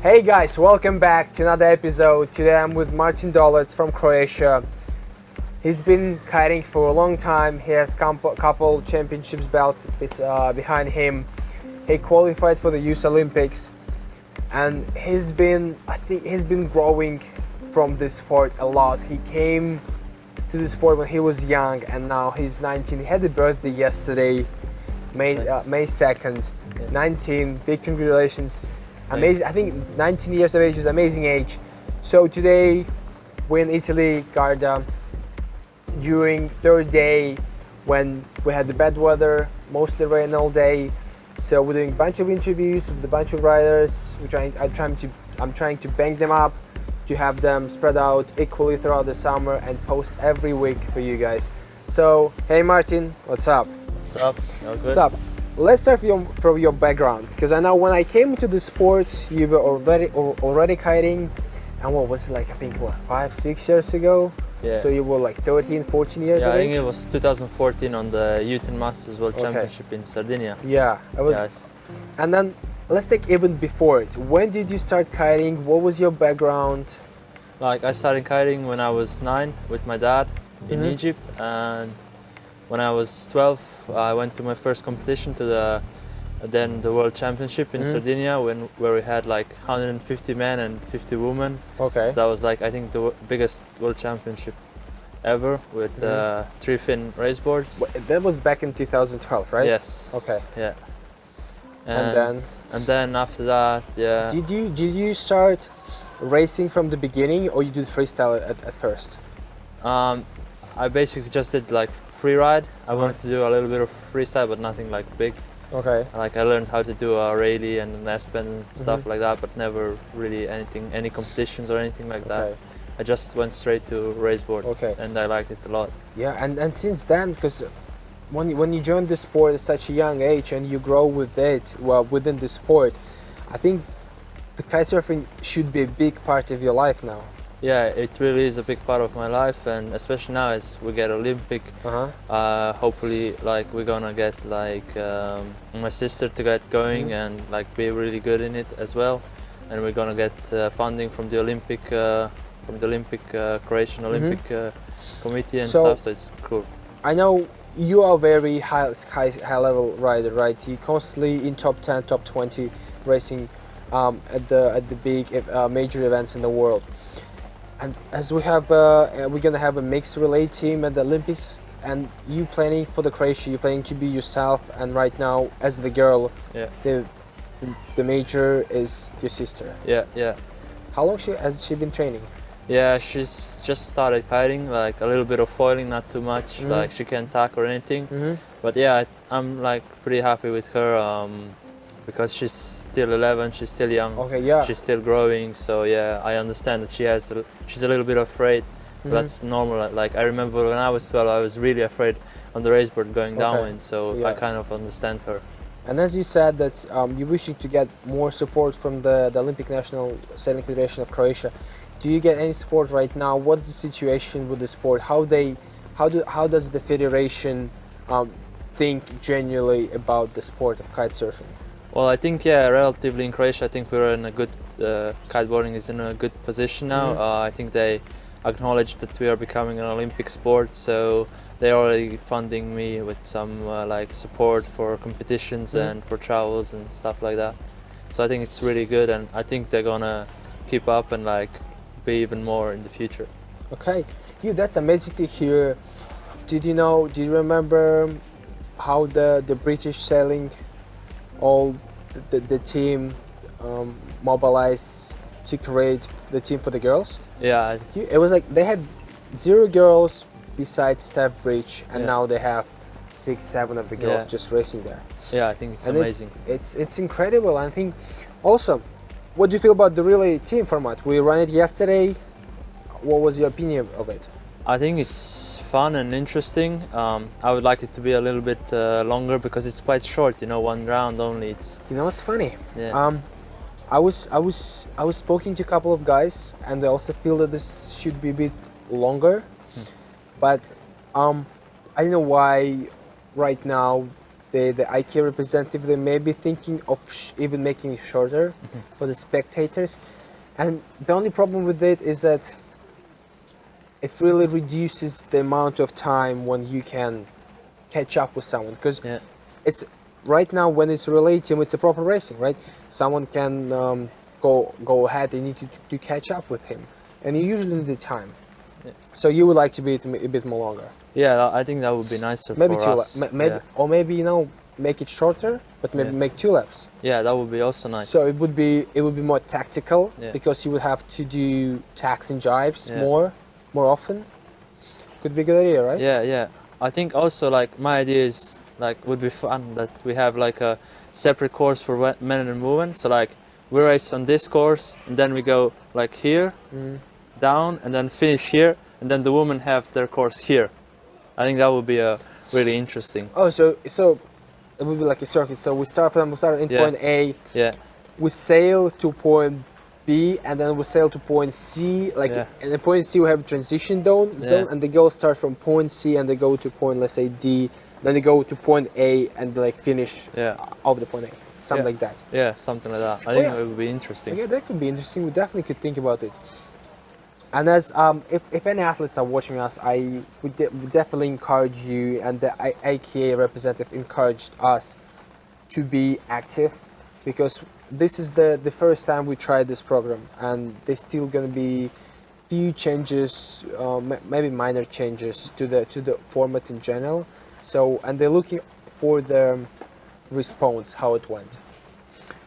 Hey guys, welcome back to another episode. Today I'm with Martin Dolenc from Croatia. He's been kiting for a long time. He has couple championships belts behind him. He qualified for the Youth Olympics, and he's been growing from this sport a lot. He came to the sport when he was young, and now he's 19. He had a birthday yesterday, May 2nd. 19. Big congratulations. Amazing. I think 19 years of age is an amazing age. So today we're in Italy, Garda, during third day when we had the bad weather, mostly rain all day. So we're doing a bunch of interviews with a bunch of riders. I'm trying to bank them up to have them spread out equally throughout the summer and post every week for you guys. So hey Martin, what's up? What's up? All good? What's up? Let's start from your background, because I know when I came to the sport, you were already kiting, and what was it like? I think 5-6 years ago. Yeah. So you were like 13, 14 years of age. I think it was 2014 on the Youth and Masters World Championship in Sardinia. Yeah, it was. Yes. And then let's take even before it. When did you start kiting? What was your background? Like I started kiting when I was 9 with my dad in Egypt, and when I was 12, I went to my first competition to the World Championship in Sardinia, where we had like 150 men and 50 women. Okay. So that was like I think the biggest World Championship ever with 3 fin race boards. That was back in 2012, right? Yes. Okay. Yeah. And then after that, yeah. Did you start racing from the beginning, or you did freestyle at first? I basically just did like free ride. I wanted to do a little bit of freestyle, but nothing like big. Okay. Like I learned how to do a rally and an Aspen and stuff like that, but never really any competitions or anything like that. I just went straight to raceboard. Okay. And I liked it a lot. Yeah, and since then, because when you join the sport at such a young age and you grow with it, within the sport, I think the kitesurfing should be a big part of your life now. Yeah, it really is a big part of my life, and especially now as we get Olympic, hopefully like we're gonna get like my sister to get going and like be really good in it as well, and we're gonna get funding from the Croatian Olympic committee and stuff, so it's cool. I know you are a very high level rider, right? You constantly in top 10, top 20 racing at the big major events in the world. And as we have, we're gonna have a mixed relay team at the Olympics, and you planning for the Croatia, you're planning to be yourself, and right now as the girl, the major is your sister. Yeah. How long has she been training? Yeah, she's just started kiting, like a little bit of foiling, not too much. Like she can't tack or anything. But yeah, I'm like pretty happy with her. Because she's still 11, she's still young. Okay, yeah. She's still growing, so yeah, I understand that she's a little bit afraid. But that's normal. Like I remember when I was 12, I was really afraid on the raceboard going downwind, so I kind of understand her. And as you said that you're wishing to get more support from the Olympic National Sailing Federation of Croatia. Do you get any support right now? What's the situation with the sport? How does the federation think genuinely about the sport of kitesurfing? Well, I think relatively in Croatia, I think we're in a good. Kiteboarding is in a good position now. I think they acknowledge that we are becoming an Olympic sport, so they're already funding me with some like support for competitions and for travels and stuff like that. So I think it's really good, and I think they're gonna keep up and like be even more in the future. Okay, that's amazing to hear. Do you remember how the British sailing, all the team mobilized to create the team for the girls? Yeah. It was like they had 0 girls besides Steph Bridge, and now they have 6-7 of the girls just racing there. Yeah, I think it's amazing. It's incredible. I think also, what do you feel about the relay team format? We ran it yesterday. What was your opinion of it? I think it's fun and interesting. I would like it to be a little bit longer because it's quite short. One round only. It's. It's funny. Yeah. I was speaking to a couple of guys, and they also feel that this should be a bit longer. But I don't know why right now the IKEA representative, they may be thinking of even making it shorter for the spectators. And the only problem with it is that it really reduces the amount of time when you can catch up with someone, because it's right now when it's relay team, it's a proper racing, right? Someone can go ahead, they need to catch up with him, and you usually need the time. So you would like to be a bit more longer? Yeah, I think that would be nicer Maybe for us. Or maybe, you know, make it shorter, but maybe make 2 laps. Yeah, that would be also nice. So it would be more tactical, Yeah. because you would have to do tacks and jibes more often. Could be a good idea, right? Yeah. I think also, like, my idea is, like, would be fun that we have like a separate course for men and women. So like we race on this course, and then we go like here, down, and then finish here, and then the women have their course here. I think that would be a really interesting. Oh, so it would be like a circuit. So we start in point A. Yeah. We sail to point B, and then we sail to point C. Like, and at point C we have transition zone, and the girls start from point C and they go to point, let's say D. Then they go to point A and they, like, finish over the point A. Something like that. Yeah, something like that. I think it would be interesting. Yeah, that could be interesting. We definitely could think about it. And as if any athletes are watching us, I would definitely encourage you, and the IKEA representative encouraged us to be active, because this is the first time we tried this program, and there's still going to be few changes, maybe minor changes to the format in general. So, and they're looking for the response, how it went.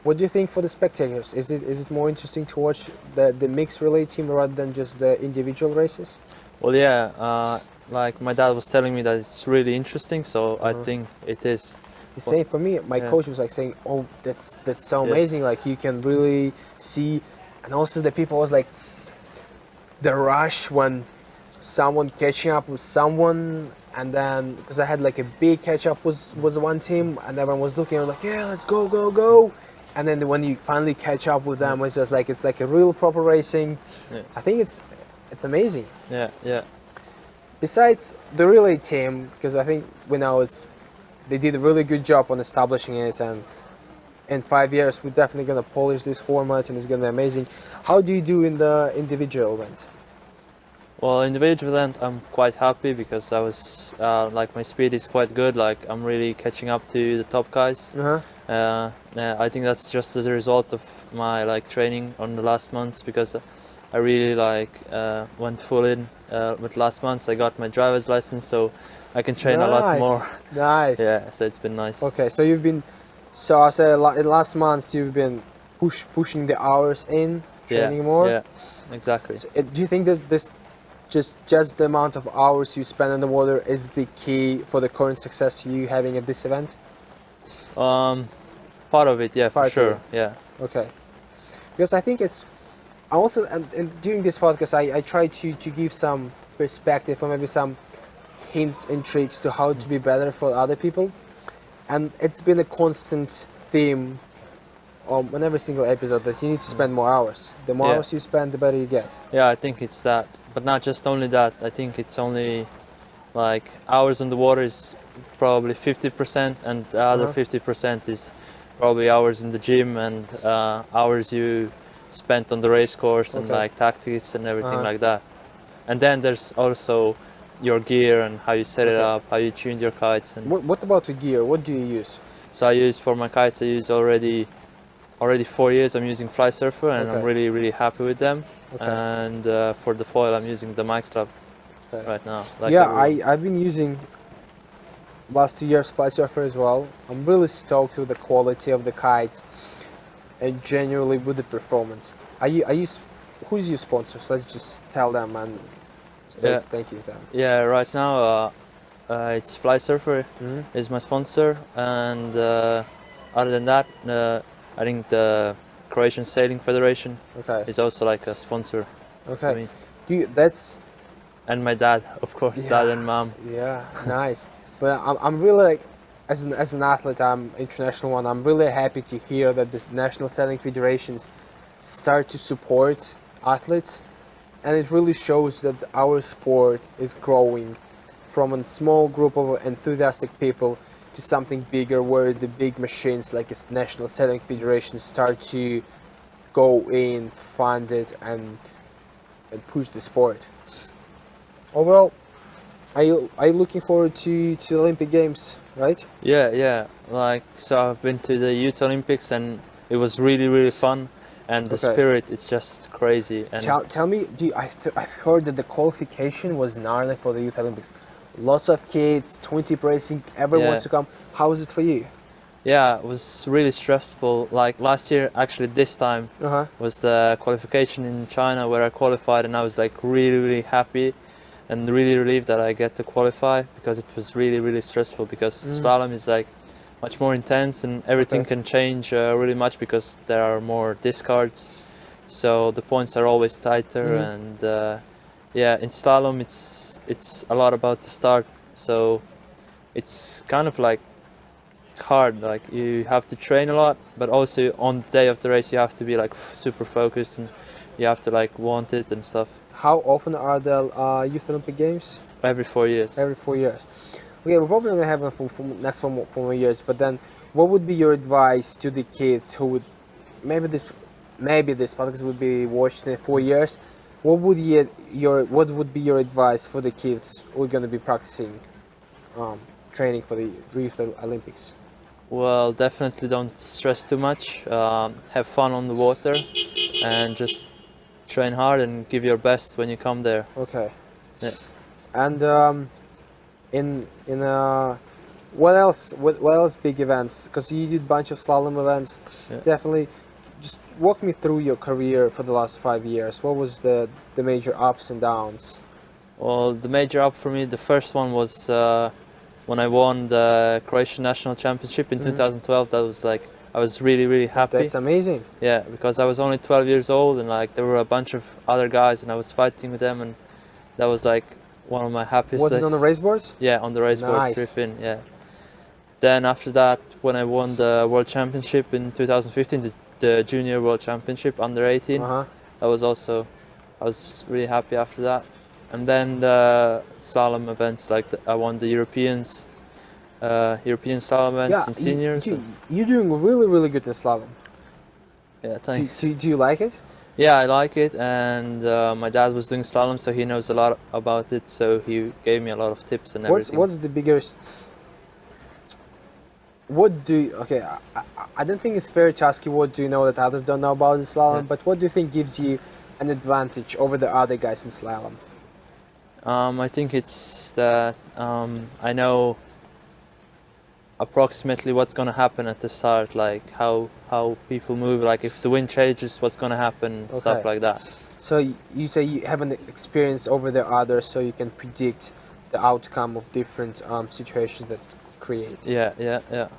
What do you think for the spectators? Is it more interesting to watch the mixed relay team rather than just the individual races? Well, yeah, like my dad was telling me that it's really interesting, so I think it is. The same for me. My coach was like saying, "Oh, that's so amazing! Like, you can really see," and also the people was like, the rush when someone catching up with someone. And then, because I had like a big catch up was one team, and everyone was looking, like, yeah, let's go. And then when you finally catch up with them, it's just like, it's like a real proper racing. I think it's amazing. Yeah. Besides the relay team, because I think we know they did a really good job on establishing it, and in 5 years we're definitely gonna polish this format, and it's gonna be amazing. How do you do in the individual event? Well, individual event, I'm quite happy because I was like, my speed is quite good. Like, I'm really catching up to the top guys. I think that's just as a result of my like training on the last months, because I really like went full in with last months. I got my driver's license, so I can train a lot more. Nice. Yeah, so it's been nice. Okay, so you've been, so I say in last months you've been pushing the hours in, training more. Yeah, exactly. So, do you think this just the amount of hours you spend on the water is the key for the current success you having at this event? Part of it, yeah, for sure. Yeah. Okay. Because I think it's, I also, and during this podcast, I try to give some perspective or maybe some hints and tricks to how to be better for other people. And it's been a constant theme on every single episode that you need to spend more hours. The more hours you spend, the better you get. Yeah, I think it's that. But not just only that. I think it's only like hours on the water is probably 50%, and the other 50% is probably hours in the gym and hours you spent on the race course and like tactics and everything like that. And then there's also your gear and how you set it up, how you tuned your kites. And what about the gear? What do you use? So I use for my kites, I use already 4 years I'm using FLYSURFER, and I'm really happy with them. And for the foil I'm using the MaxLab right now. Like I've been using last 2 years FLYSURFER as well. I'm really stoked with the quality of the kites and genuinely with the performance. Who's your sponsors? Let's just tell them and let's thank you them. Yeah, right now it's FLYSURFER is my sponsor, and other than that, I think the Croatian Sailing Federation is also like a sponsor. Okay. To me. And my dad, of course, dad and mom. Yeah, nice. But I'm really like, as an athlete, I'm international one. I'm really happy to hear that this national sailing federations start to support athletes, and it really shows that our sport is growing from a small group of enthusiastic people to something bigger, where the big machines like a national sailing federation start to go in, fund it, and push the sport. Overall, are you looking forward to Olympic Games, right? Yeah. Like, so I've been to the Youth Olympics and it was really fun, and the Okay. spirit, it's just crazy. And Tell me, I've heard that the qualification was gnarly for the Youth Olympics. Lots of kids, 20 racing, everyone Yeah. wants to come. How is it for you? yeah, it was really stressful. Like last year, actually this time was the qualification in China where I qualified, and I was like really happy and really relieved that I get to qualify, because it was really stressful, because slalom is like much more intense and everything Okay. can change really much because there are more discards, so the points are always tighter. And yeah, in slalom it's a lot about the start, so it's kind of like hard. Like, you have to train a lot, but also on the day of the race you have to be like super focused, and you have to like want it and stuff. How often are the Youth Olympic Games? Every 4 years. Every 4 years. Okay, we're probably gonna have them for next 4 more years. But then, what would be your advice to the kids who would maybe this podcast would be watched in 4 years? What would be your advice for the kids who are gonna be practicing, training for the Youth Olympics? Well, definitely don't stress too much. Have fun on the water, and just train hard and give your best when you come there. Okay. Yeah. And what else? What else big events? Because you did a bunch of slalom events. Yeah. Definitely, just walk me through your career for the last 5 years. What was the major ups and downs? Well, the major up for me, the first one was when I won the Croatian national championship in 2012. That was like, I was really happy. That's amazing. Yeah, because I was only 12 years old, and like there were a bunch of other guys and I was fighting with them, and that was like one of my happiest. Was it on the race boards? Yeah, on the race board, Nice. strip in, yeah. Then after that, when I won the world championship in 2015, the junior world championship under 18, that was also, I was really happy after that. And then the slalom events, like I won the European slalom events in seniors. You're doing really good in slalom. Yeah, thanks. Do you like it? Yeah, I like it, and my dad was doing slalom, so he knows a lot about it, so he gave me a lot of tips and everything. What's the biggest? Okay, I don't think it's fair to ask you what do you know that others don't know about the slalom, Yeah. but what do you think gives you an advantage over the other guys in slalom? I think it's that I know approximately what's going to happen at the start, like how people move, like if the wind changes, what's going to happen, stuff Okay. like that. So you say you have an experience over the others, so you can predict the outcome of different situations that create. Yeah. Okay.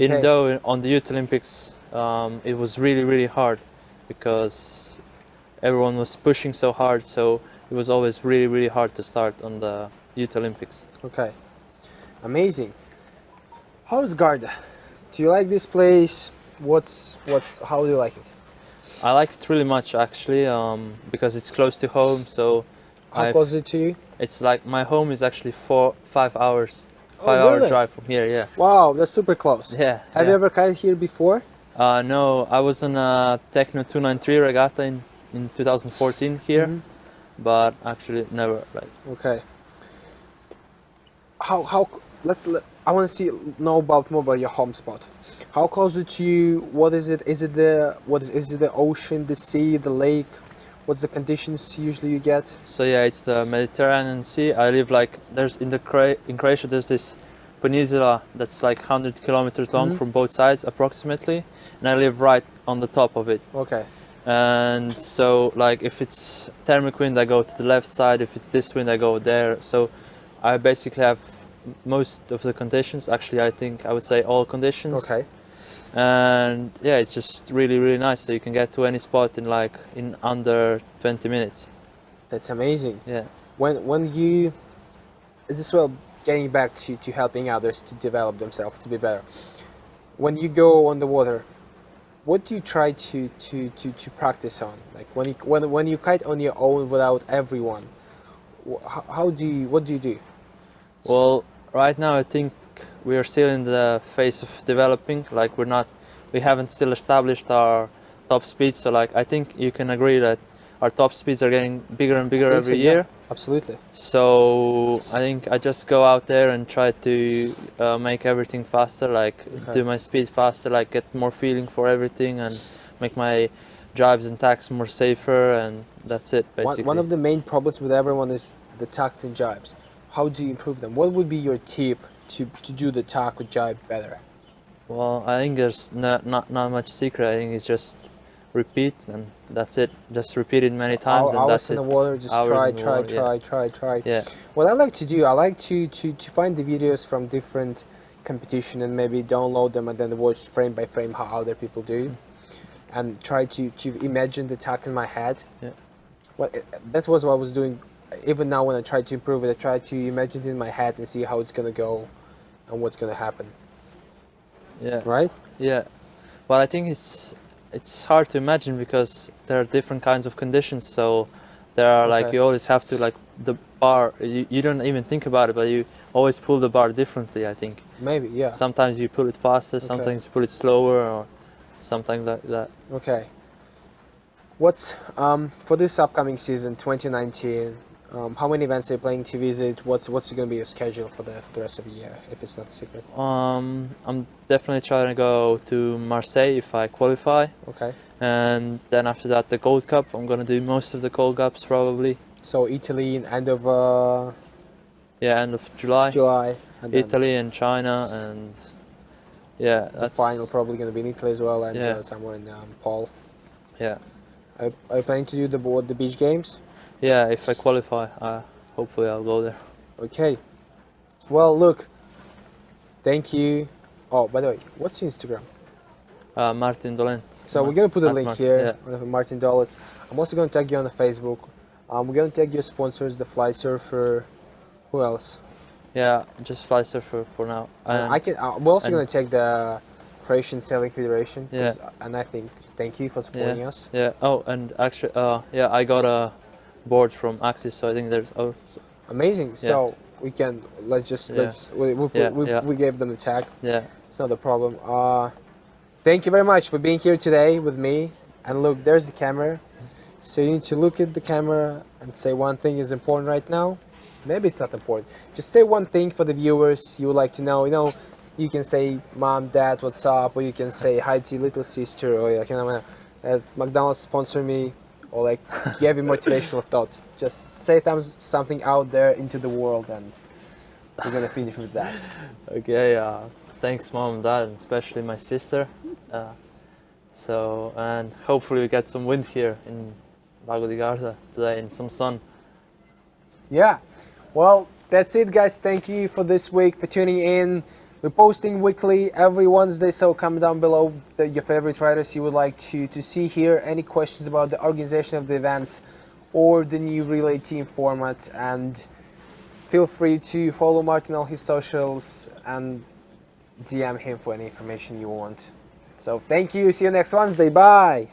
Even though on the Youth Olympics it was really hard, because everyone was pushing so hard, so it was always really hard to start on the Youth Olympics. Okay, amazing. How's Garda? Do you like this place? How do you like it? I like it really much, actually, because it's close to home. So How close is it to you? it's like my home is actually 5 hours, Oh, 5 hour really? drive from here. Yeah. Wow, that's super close. Yeah. Have you ever kited here before? No, I was on a Techno 293 regatta in 2014 here, but actually never. Right. Okay. I want to know more about your home spot. How close is it to you? What is it? Is it the ocean, the sea, the lake? What's the conditions usually you get? So yeah, it's the Mediterranean Sea. I live like in Croatia. There's this peninsula that's like 100 kilometers long from both sides approximately, and I live right on the top of it. Okay. And so like if it's thermic wind, I go to the left side. If it's this wind, I go there. So I basically have most of the conditions. Actually, I would say all conditions. Okay. And yeah, it's just really nice. So you can get to any spot in under 20 minutes. That's amazing. Yeah. When you, is this well getting back to helping others to develop themselves to be better. When you go on the water, what do you try to practice on? Like when you kite on your own without everyone, what do you do? Well, right now I think like we are still in the phase of developing. Like we haven't still established our top speeds. So like I think you can agree that our top speeds are getting bigger and bigger every year. Yeah, absolutely. So I think I just go out there and try to make everything faster, like do my speed faster, like get more feeling for everything and make my drives and tacks more safer, and that's it basically. One of the main problems with everyone is the tacks and jibes. How do you improve them? What would be your tip to do the tack or jibe better? Well, I think there's not much secret. I think it's just repeat and that's it. Just repeat it many times and that's it. Hours in the water, just try. Yeah. What I like to do, I like to find the videos from different competition and maybe download them and then watch frame by frame how other people do, and try to imagine the tack in my head. Yeah. Well, that was what I was doing. Even now when I try to improve it, I try to imagine it in my head and see how it's gonna go and what's gonna happen. Yeah. Right? Yeah. Well, I think it's hard to imagine because there are different kinds of conditions. So there are like you always have to like the bar. You don't even think about it, but you always pull the bar differently. I think. Maybe, yeah. Sometimes you pull it faster. Sometimes you pull it slower, or sometimes like that. Okay. What's for this upcoming season, 2019? How many events are you planning to visit? What's going to be your schedule for the rest of the year, if it's not a secret? I'm definitely trying to go to Marseille if I qualify. Okay. And then after that, the Gold Cup. I'm going to do most of the Gold Cups probably. So Italy in end of end of July. And Italy and China, and yeah, the final probably going to be in Italy as well, and somewhere in Paul. Yeah. Are you planning to do the beach games? Yeah, if I qualify, hopefully I'll go there. Okay. Well, look. Thank you. Oh, by the way, what's your Instagram? Martin Dolenc. So we're going to put a link here yeah. on Martin Dolenc. I'm also going to tag you on the Facebook. We're going to tag your sponsors, the FLYSURFER. Who else? Yeah, just FLYSURFER for now. We're also going to tag the Croatian Sailing Federation. Yeah. And I think thank you for supporting us. Yeah. Oh, and actually, I got a board from Axis, so I think there's amazing. Yeah. So we can we gave them the tag. Yeah. It's not a problem. Thank you very much for being here today with me. And look, there's the camera. So you need to look at the camera and say one thing is important right now. Maybe it's not important. Just say one thing for the viewers you would like to know. You know, you can say mom, dad, what's up, or you can say hi to your little sister, or like, you know, McDonald's sponsor me, or like give you motivational thought. Just say something out there into the world, and we're gonna finish with that. Okay. Thanks, mom and dad, and especially my sister. And hopefully we get some wind here in Lago di Garda today and some sun. Yeah. Well, that's it, guys. Thank you for this week, for tuning in. We're posting weekly every Wednesday, so comment down below your favorite riders you would like to see here. Any questions about the organization of the events or the new relay team format, and feel free to follow Martin on his socials and DM him for any information you want. So thank you. See you next Wednesday. Bye.